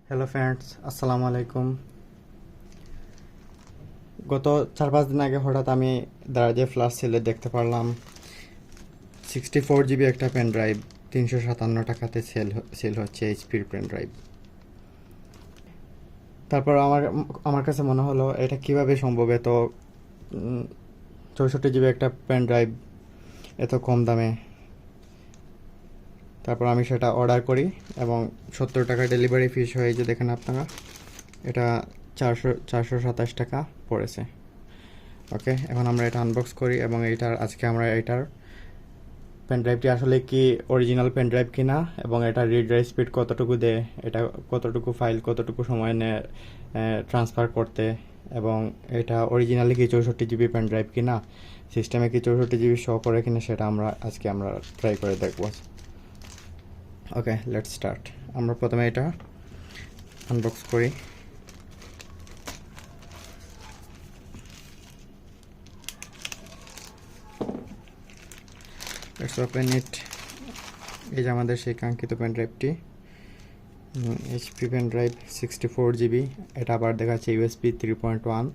Hello friends, আসসালামু আলাইকুম। গত 4-5 দিন আগে হঠাৎ আমি দারাজে ফ্ল্যাশ সেলে দেখতে পারলাম 64 জিবি একটা পেন ড্রাইভ 357 টাকাতে সেল হচ্ছে, এইচপির পেন ড্রাইভ। তারপর আমার কাছে মনে হলো এটা কিভাবে সম্ভব, এত 64 জিবি একটা পেন ড্রাইভ এত কম দামে। তারপর আমি সেটা অর্ডার করি এবং 70 টাকা ডেলিভারি ফিস হয়ে, যে দেখেন আপনারা, এটা 427 টাকা পড়েছে। ওকে, এখন আমরা এটা আনবক্স করি এবং আজকে আমরা এটার পেন ড্রাইভটি আসলে কি অরিজিনাল পেন ড্রাইভ কিনা এবং এটা রিড রাইট স্পিড কতটুকু দেয়, এটা কতটুকু ফাইল কতটুকু সময় নেয় ট্রান্সফার করতে, এবং এটা অরিজিনালি কি 64 জিবি পেন ড্রাইভ কিনা, সিস্টেমে কি 64 জিবি শো করে কিনা, সেটা আজকে আমরা ট্রাই করে দেখব। Okay, let's start. আমরা প্রথমে এটা আনবক্স করি। Let's open it. এই যে আমাদের সেই কাঙ্ক্ষিত পেন ড্রাইভটি, এইচপি পেন ড্রাইভ 64 জিবি। এটা আবার দেখাচ্ছে ইউএসবি 3.1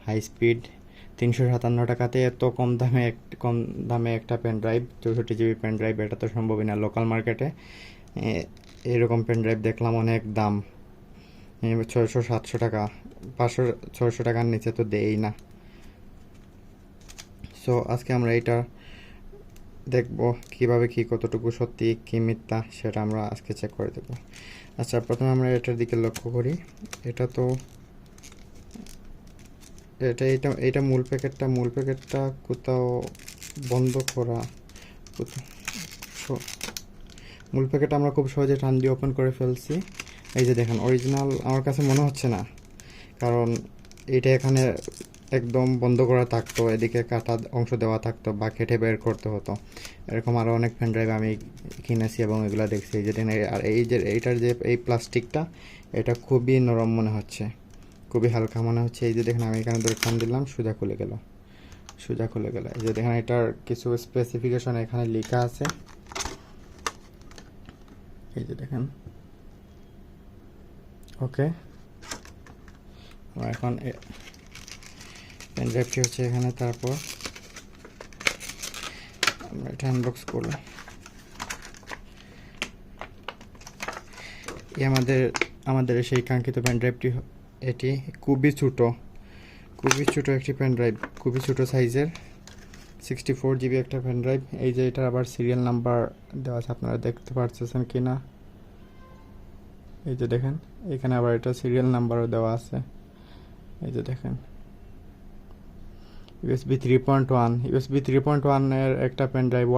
হাই স্পিড, 357 টাকাতে এত কম দামে একটা pen drive, 64 GB pen drive, এটা তো সম্ভবই না। লোকাল মার্কেটে এরকম পেন ড্রাইভ দেখলাম অনেক দাম, 600-700 টাকা, 500-600 টাকার নিচে তো দেই না। সো আজকে আমরা এটা দেখব কিভাবে কি কতটুকু সত্যি কি মিথ্যা, সেটা আমরা আজকে চেক করে দেখব। আচ্ছা, প্রথমে আমরা এটার দিকে লক্ষ্য করি। এটা তো এটা মূল প্যাকেটটা কোথাও বন্ধ করা। মূল প্যাকেট আমরা খুব সহজে টান দিয়ে ওপেন করে ফেলছি। এই যে দেখেন, অরিজিনাল আমার কাছে মনে হচ্ছে না, কারণ এটা এখানে একদম বন্ধ করা থাকতো, এদিকে কাটা অংশ দেওয়া থাকতো বা কেটে বের করতে হতো। এরকম আরও অনেক পেন ড্রাইভ আমি কিনেছি এবং এগুলো দেখছি। এই যে আর এইটার যে এই প্লাস্টিকটা, এটা খুবই নরম মনে হচ্ছে, খুবই হালকা মনে হচ্ছে। এই যে দেখেন, আমি এখানে ধরে টান দিলাম, সোজা খুলে গেল। এই যে দেখেন, এটার কিছু স্পেসিফিকেশন এখানে লেখা আছে। এই যে দেখেন। ওকে, এখন পেন ড্রাইভটি হচ্ছে এখানে। তারপর আমরা এটা আনবক্স করলাম। আমাদের সেই কাঙ্ক্ষিত পেন ড্রাইভটি, এটি খুবই ছোট একটি পেন ড্রাইভ, খুবই ছোট সাইজের 64 জিবি একটা পেন ড্রাইভ। এই যে এটার আবার সিরিয়াল নাম্বার দেওয়া আছে, আপনারা দেখতে পাচ্ছেন কি না? এই যে দেখেন, এখানে আবার এটা সিরিয়াল নাম্বারও দেওয়া আছে। এই যে দেখেন, ইউএসবি 3.1 এর একটা পেন ড্রাইভ,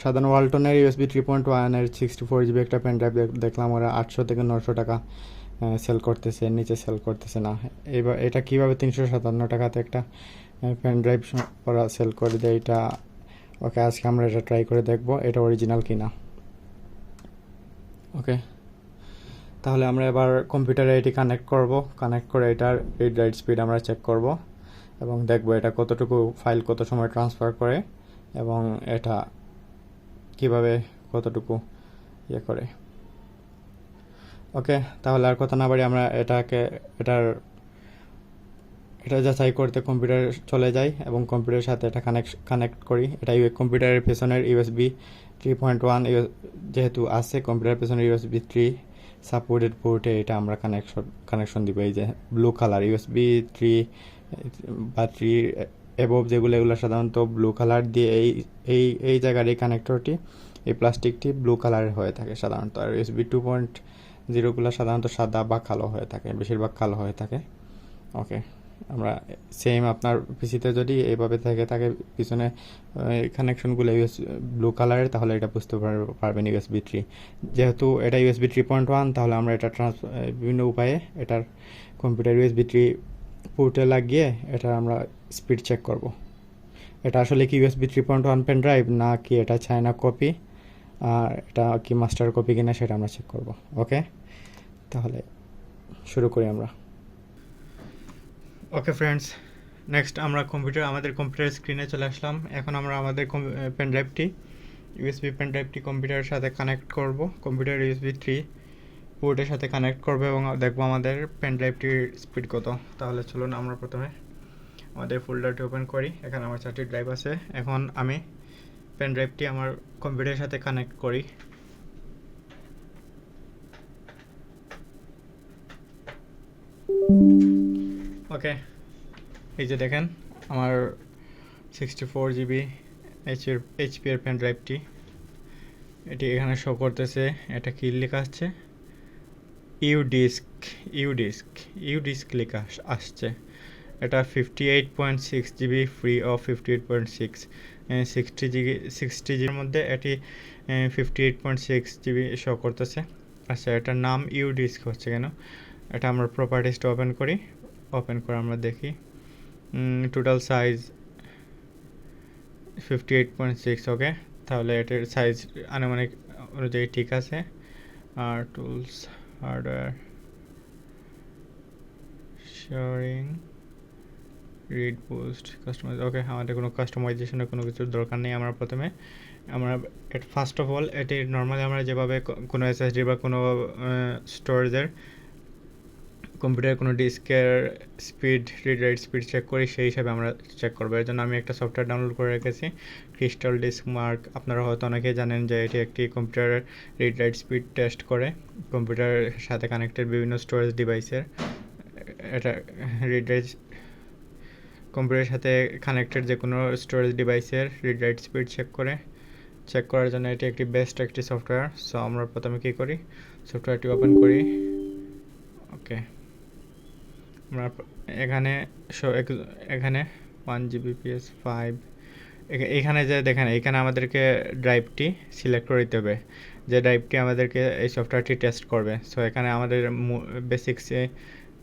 সাধারণ ওয়ালটনের ইউএসবি 3.1 এর 64 জিবি একটা পেন ড্রাইভ দেখলাম ওরা 800 থেকে 900 টাকা সেল করতেছে, নিচে সেল করতেছে না। এবার এটা কীভাবে 357 টাকাতে একটা পেন ড্রাইভ ওরা সেল করে দেয়, এটা ওকে আজকে আমরা এটা ট্রাই করে দেখব এটা অরিজিনাল কিনা। ওকে, তাহলে আমরা এবার কম্পিউটারে এটি কানেক্ট করে এটার রিড রাইট স্পিড আমরা চেক করব এবং দেখব এটা কতটুকু ফাইল কত সময় ট্রান্সফার করে এবং এটা কিভাবে কতটুকু করে। ওকে, তাহলে আর কথা না বাড়ি আমরা এটা যাচাই করতে কম্পিউটারে চলে যাই এবং কম্পিউটারের সাথে এটা কানেক্ট করি। এটা কম্পিউটারের পেছনের ইউএসবি 3.1 যেহেতু আছে, কম্পিউটারের পেছনের ইউএসবি 3 সাপোর্টেড পোর্টে এটা আমরা কানেকশন দিব। এই যে ব্লু কালার ইউএসবি 3 বা 3 এবভ এগুলো সাধারণত ব্লু কালার দিয়ে, এই জায়গার এই কানেক্টরটি, এই প্লাস্টিকটি ব্লু কালারের হয়ে থাকে সাধারণত। আর ইউএসবি 2.0 সাধারণত সাদা বা কালো হয়ে থাকে, বেশিরভাগ কালো হয়ে থাকে। ওকে, আমরা সেম আপনার পিসিতে যদি এইভাবে থাকে পিছনে কানেকশনগুলো ব্লু কালারের, তাহলে এটা বুঝতে পারবেন ইউএসবি 3। যেহেতু এটা ইউএসবি 3.1, তাহলে আমরা এটা বিভিন্ন উপায়ে এটার কম্পিউটার ইউএসবি 3 পোর্টে লাগিয়ে এটা আমরা স্পিড চেক করব। এটা আসলে কি ইউএসবি 3.1 পেন ড্রাইভ না কি এটা চায়না কপি, আর এটা কি মাস্টার কপি কিনা সেটা আমরা চেক করব। ওকে, তাহলে শুরু করি আমরা। ওকে ফ্রেন্ডস, নেক্সট আমরা আমাদের কম্পিউটার স্ক্রিনে চলে আসলাম। এখন আমরা আমাদের পেনড্রাইভটি ইউএসবি পেনড্রাইভটি কম্পিউটারের সাথে কানেক্ট করব, কম্পিউটার ইউএসবি 3 পোর্টের সাথে কানেক্ট করব এবং দেখব আমাদের পেনড্রাইভটির স্পিড কত। তাহলে চলুন আমরা প্রথমে আমাদের ফোল্ডারটি ওপেন করি। এখানে আমার 4টি ড্রাইভ আছে। এখন আমি পেনড্রাইভটি আমার কম্পিউটারের সাথে কানেক্ট করি। ওকে, এই যে দেখেন আমার 64 GB এইচপি এর পেন ড্রাইভটি, এটি এখানে শো করতেছে। এটা কি লেখা আসছে? ইউডিস্ক লেখা আসছে। এটা 58.6 GB ফ্রি অফ 58.6, 60 জিবির মধ্যে এটি 58.6 GB শো করতেছে। আচ্ছা, এটার নাম ইউডিস্ক হচ্ছে কেন? এটা আমরা প্রপার্টিসটা ওপেন করি। ওপেন করে আমরা দেখি টোটাল সাইজ 58.6। ওকে, তাহলে এটার সাইজ আনুমানিক অনুযায়ী ঠিক আছে। আর tools, hardware, sharing, read boost, customize. Okay, আমাদের কোনো কাস্টমাইজেশনের কোনো কিছুর দরকার নেই। আমরা ফার্স্ট অফ অল এটি নর্মালি আমরা যেভাবে কোনো এসএসডি বা কোনো স্টোরেজের কম্পিউটারের কোনো ডিস্কের speed, read write speed check করি, সেই হিসাবে আমরা চেক করবো। এর জন্য আমি একটা সফটওয়্যার ডাউনলোড করে রেখেছি, ক্রিস্টাল ডিস্ক মার্ক। আপনারা হয়তো অনেকেই জানেন যে এটি একটি কম্পিউটারের রিড রাইট স্পিড টেস্ট করে কম্পিউটারের সাথে কানেক্টেড বিভিন্ন স্টোরেজ ডিভাইসের। এটা রিড রাইট কম্পিউটারের সাথে কানেক্টেড যে কোনো স্টোরেজ ডিভাইসের রিড রাইট স্পিড চেক করার জন্য এটি একটি বেস্ট একটি সফটওয়্যার। সো আমরা প্রথমে কী করি, সফটওয়্যারটি ওপেন করি। ওকে, আমরা এখানে 1 Gbps 5, এখানে যে দেখেন এখানে আমাদেরকে ড্রাইভটি সিলেক্ট করে দিতে হবে, যে ড্রাইভটি আমাদেরকে এই সফটওয়্যারটি টেস্ট করবে। সো এখানে আমাদের বেসিক্সে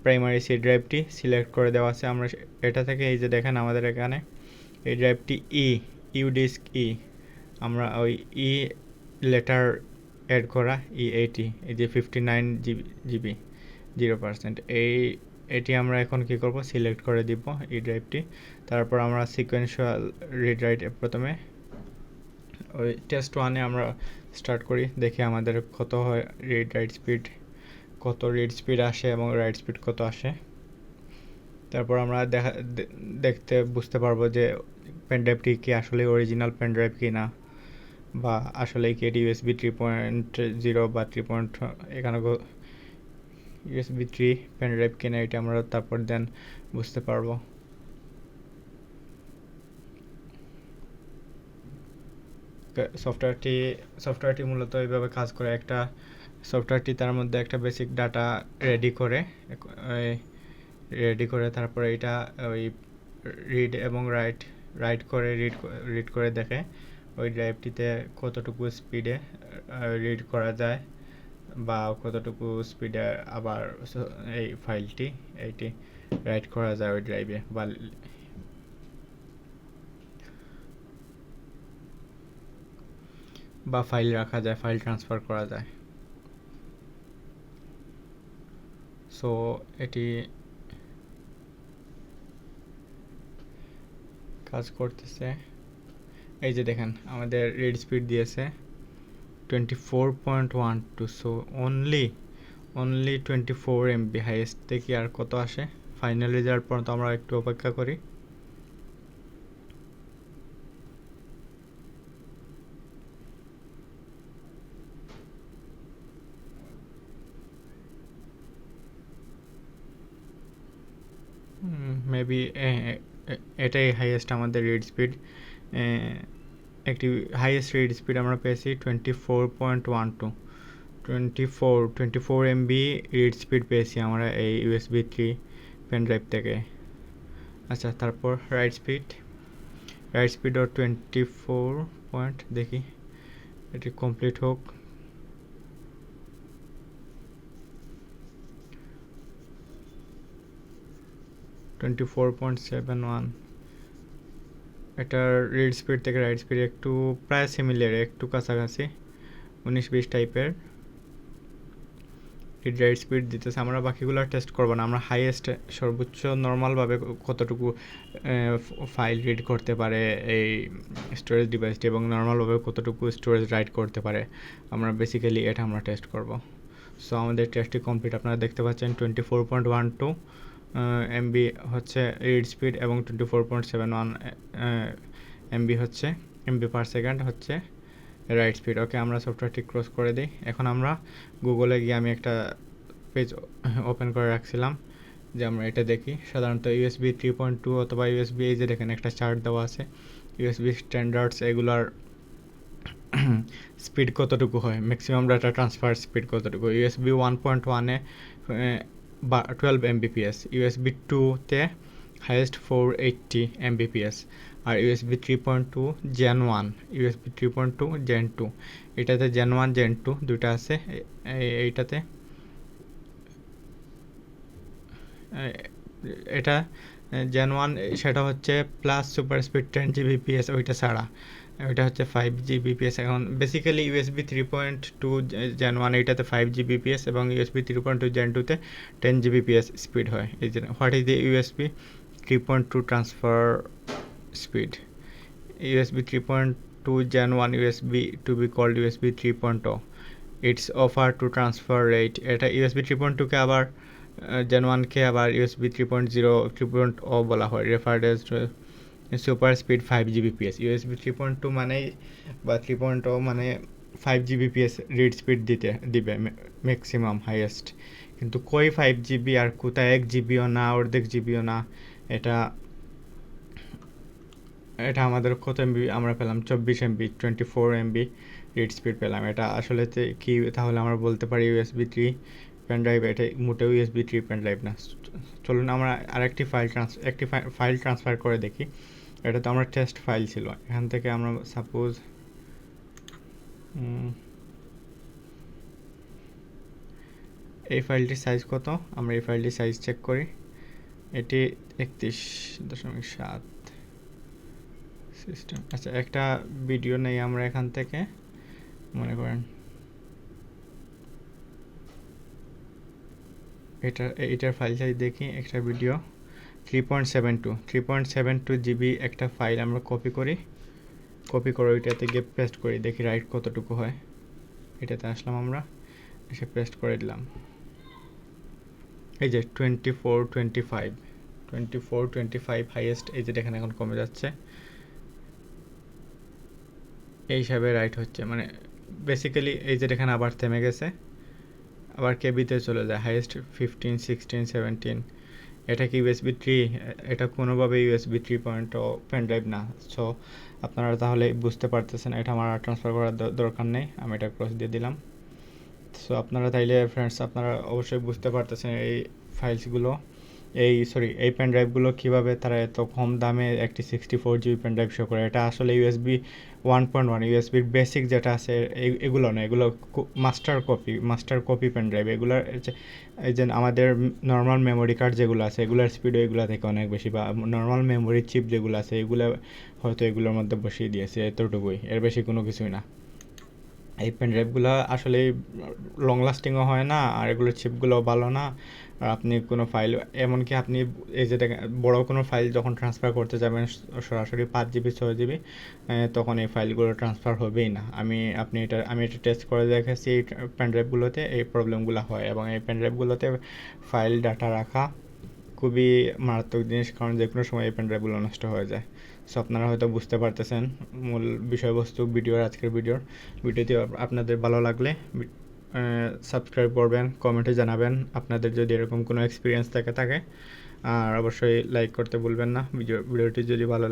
প্রাইমারি সি ড্রাইভটি সিলেক্ট করে দেওয়া আছে। আমরা এটা থেকে এই যে দেখেন আমাদের এখানে এই ড্রাইভটি ইউডিস্ক আমরা ওই লেটার অ্যাড করা E80, এই যে 59 GB 0%, এটি আমরা এখন কি করব, সিলেক্ট করে দিব এই ড্রাইভটি। তারপর আমরা সিকোয়েন্সিয়াল রিড রাইট প্রথমে ওই টেস্ট 1-এ আমরা স্টার্ট করি, দেখি আমাদের কত হয় রিড স্পিড আসে এবং রাইট স্পিড কত আসে। তারপর আমরা দেখতে বুঝতে পারবো যে পেন ড্রাইভটি কি আসলে অরিজিনাল পেন ড্রাইভ কি না, বা আসলে কি এটি USB 3.0 বা 3. এখানে USB 3 পেন ড্রাইভ কিনা, এটা আমরা তারপর দেন বুঝতে পারবো। সফটওয়্যারটি মূলত এইভাবে কাজ করে। সফটওয়্যারটি তার মধ্যে একটা বেসিক ডাটা রেডি করে তারপরে এটা ওই রিড এবং রিড করে দেখে ওই ড্রাইভটিতে কতটুকু স্পিডে রিড করা যায় বা কতটুকু স্পিডে আবার এই এইটি রাইট করা যায় ওই ড্রাইভে, বা ফাইল রাখা যায়, ফাইল ট্রান্সফার করা যায়। সো এটি কাজ করতেছে। এই যে দেখেন আমাদের রিড স্পিড দিয়েছে 24.12। So only 24 MB highest. দেখি আর কত আসে। ফাইনাল রেজাল্ট পর্যন্ত আমরা একটু অপেক্ষা করি। মেবি এটাই হাইয়েস্ট আমাদের রিড স্পিড। একটি হাইয়েস্ট রিড স্পিড আমরা পেয়েছি 24.12, 24 MB রিড স্পিড পেয়েছি আমরা এই USB 3 পেন ড্রাইভ থেকে। আচ্ছা, তারপর রাইট স্পিড 24 পয়েন্ট, দেখি এটি কমপ্লিট হোক। (24.71) এটার রিড স্পিড থেকে রাইট স্পিড একটু প্রায় সিমিলার, একটু কাছাকাছি 19-20 টাইপের। রিড রাইট স্পিড দিতেছে। আমরা বাকিগুলো টেস্ট করবো না, আমরা হাইয়েস্ট সর্বোচ্চ নর্মালভাবে কতটুকু ফাইল রিড করতে পারে এই স্টোরেজ ডিভাইসটি এবং নর্মালভাবে কতটুকু স্টোরেজ রাইট করতে পারে, আমরা বেসিক্যালি এটা আমরা টেস্ট করব। সো আমাদের টেস্টটি কমপ্লিট। আপনারা দেখতে পাচ্ছেন 24.12 এমবি হচ্ছে রিড স্পিড এবং 24.71 এমবি হচ্ছে এমবি পার সেকেন্ড হচ্ছে রাইট স্পিড। ওকে, আমরা সফটওয়্যারটি ক্লোজ করে দিই। এখন আমরা গুগলে গিয়ে আমি একটা পেজ ওপেন করে রাখছিলাম যে আমরা এটা দেখি। সাধারণত ইউএসবি 3.2 অথবা ইউএসবি, এই যে দেখেন একটা চার্ট দেওয়া আছে ইউএসবি স্ট্যান্ডার্ডস, এগুলার স্পিড কতটুকু হয়, ম্যাক্সিমাম ডাটা ট্রান্সফার স্পিড কতটুকু। ইউএসবি 1.1-এ 12 Mbps, ইউএসবি 2-তে হাইয়েস্ট 480 Mbps, আর ইউএসবি 3.2 Gen 1, ইউএসবি 3.2 Gen 2, এটাতে Gen 1 Gen 2 দুইটা আছে। এইটাতে এটা Gen 1 সেটা হচ্ছে প্লাস সুপার স্পিড 10 Gbps, ওইটা ছাড়া ওইটা হচ্ছে 5 Gbps। এখন বেসিক্যালি ইউএসবি 3.2 Gen 1 এইটাতে 5 Gbps এবং ইউএসবি 3.2 Gen 2-তে 10 Gbps স্পিড হয়। এই যে what is the USB 3.2 transfer speed? USB 3.2 Gen 1 USB to be called USB 3.0. Its offer to transfer rate, এটা USB 3.2 কে আবার Gen 1 কে আবার USB 3.0 3.0 বলা হয়, referred as super speed 5 Gbps। USB 3.2 মানে বা 3.0 মানে 5 Gbps রিড স্পিড দিবে ম্যাক্সিমাম হাইয়েস্ট, কিন্তু কই 5 GB আর কোথায় 1 জিবিও না, অর্ধেক জিবিও না। এটা আমাদের কত এমবি আমরা পেলাম? 24 এমবি, 24 এমবি রিড স্পিড পেলাম। এটা আসলে কি তাহলে আমরা বলতে পারি ইউএসবি 3 পেনড্রাইভ? এটা মোটেও ইউএসবি 3 পেনড্রাইভ না। চলুন আমরা আরেকটি ফাইল ট্রান্সফার করে দেখি। এটা তো আমরা টেস্ট ফাইল ছিল, এখান থেকে আমরা সাপোজ এই ফাইলটির সাইজ কত, আমরা এই ফাইলটির সাইজ চেক করি। এটি 31.7 সিস্টেম। আচ্ছা, একটা ভিডিও নেই আমরা এখান থেকে, মনে করেন এটার ফাইল সাইজ দেখি। একটা ভিডিও 3.72 জিবি একটা ফাইল আমরা কপি করে ওইটাতে গিয়ে পেস্ট করি, দেখি রাইট কতটুকু হয়। এটাতে আসলাম, আমরা এসে পেস্ট করে দিলাম। এই যে 24.25 হাইয়েস্ট, এই যে দেখেন এখন কমে যাচ্ছে, এই হিসাবে রাইট হচ্ছে। মানে বেসিক্যালি এই যে দেখেন আবার থেমে গেছে, আবার কেবিতে চলে যায়, হাইয়েস্ট 15, 16, 17। এটা কি ইউএসবি 3? এটা কোনোভাবে ইউএসবি 3.0 পেনড্রাইভ না। সো আপনারা তাহলে বুঝতে পারতেছেন এটা আমার ট্রান্সফার করার দরকার নেই, আমি এটা ক্রস দিয়ে দিলাম। সো আপনারা তাইলে ফ্রেন্ডস আপনারা অবশ্যই বুঝতে পারতেছেন এই ফাইলসগুলো এই পেনড্রাইভগুলো কীভাবে তারা এত কম দামে একটি 64 জিবি পেনড্রাইভ শো করে। এটা আসলে ইউএসবি 1.1 ইউএসবির বেসিক যেটা আছে এগুলো না, এগুলো মাস্টার কপি পেনড্রাইভ। এগুলোর এই যে আমাদের নর্মাল মেমোরি কার্ড যেগুলো আছে এগুলোর স্পিডও এগুলো থেকে অনেক বেশি, বা নর্মাল মেমোরি চিপ যেগুলো আছে এগুলো হয়তো এগুলোর মধ্যে বসিয়ে দিয়েছে, এতটুকুই, এর বেশি কোনো কিছুই না। এই পেনড্রাইভগুলো আসলে লং লাস্টিংও হয় না, আর এগুলোর চিপগুলোও ভালো না। আর আপনি কোনো ফাইল, এমনকি আপনি এই যে বড় কোনো ফাইল যখন ট্রান্সফার করতে যাবেন সরাসরি 5 জিবি 6 জিবি, তখন এই ফাইলগুলো ট্রান্সফার হবেই না। আমি এটা টেস্ট করে দেখেছি, এই পেনড্রাইভগুলোতে এই প্রবলেমগুলো হয়, এবং এই পেনড্রাইভগুলোতে ফাইল ডাটা রাখা খুবই মারাত্মক জিনিস, কারণ যে কোনো সময় এই পেনড্রাইভগুলো নষ্ট হয়ে যায়। সো আপনারা হয়তো বুঝতে পারতেছেন মূল বিষয়বস্তু আজকের ভিডিওটি আপনাদের ভালো লাগলে সাবস্ক্রাইব করবেন, কমেন্টে জানাবেন আপনাদের যদি এরকম কোনো এক্সপিরিয়েন্স থাকে, আর অবশ্যই লাইক করতে ভুলবেন না। ভিডিওটি যদি ভালো লাগে